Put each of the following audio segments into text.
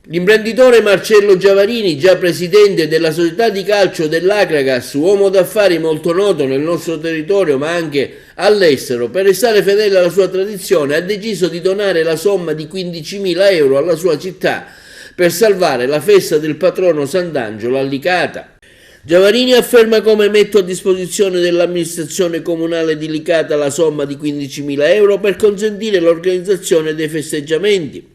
L'imprenditore Marcello Giavarini, già presidente della società di calcio dell'Akragas, uomo d'affari molto noto nel nostro territorio ma anche all'estero, per restare fedele alla sua tradizione ha deciso di donare la somma di 15.000 euro alla sua città per salvare la festa del patrono Sant'Angelo a Licata. Giavarini afferma come metto a disposizione dell'amministrazione comunale di Licata la somma di 15.000 euro per consentire l'organizzazione dei festeggiamenti.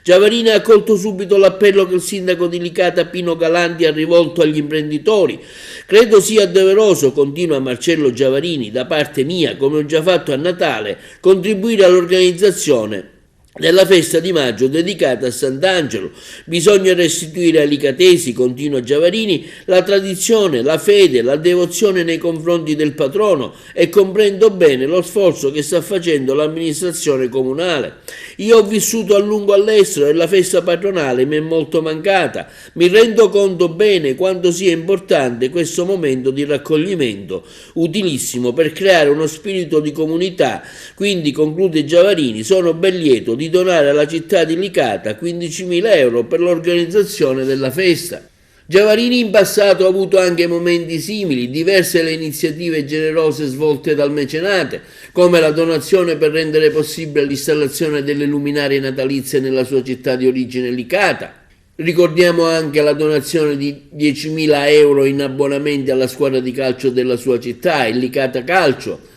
Giavarini ha accolto subito l'appello che il sindaco di Licata Pino Galanti ha rivolto agli imprenditori. Credo sia doveroso, continua Marcello Giavarini, da parte mia, come ho già fatto a Natale, contribuire all'organizzazione della festa di maggio dedicata a Sant'Angelo. Bisogna restituire ai licatesi, continua Giavarini, la tradizione, la fede, la devozione nei confronti del patrono e comprendo bene lo sforzo che sta facendo l'amministrazione comunale. Io ho vissuto a lungo all'estero e la festa patronale mi è molto mancata. Mi rendo conto bene quanto sia importante questo momento di raccoglimento, utilissimo per creare uno spirito di comunità. Quindi, conclude Giavarini, sono ben lieto di donare alla città di Licata 15.000 euro per l'organizzazione della festa. Giavarini in passato ha avuto anche momenti simili, diverse le iniziative generose svolte dal mecenate, come la donazione per rendere possibile l'installazione delle luminarie natalizie nella sua città di origine Licata. Ricordiamo anche la donazione di 10.000 euro in abbonamenti alla squadra di calcio della sua città, il Licata Calcio.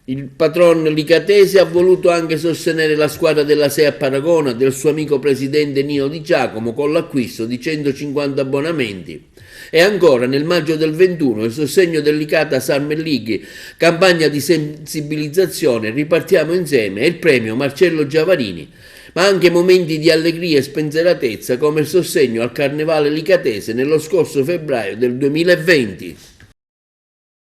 Il patron licatese ha voluto anche sostenere la squadra della SEA Paragona del suo amico presidente Nino Di Giacomo con l'acquisto di 150 abbonamenti. E ancora nel maggio del 21 il sostegno del Licata Summer League, campagna di sensibilizzazione Ripartiamo insieme e il premio Marcello Giavarini, ma anche momenti di allegria e spensieratezza come il sostegno al carnevale licatese nello scorso febbraio del 2020.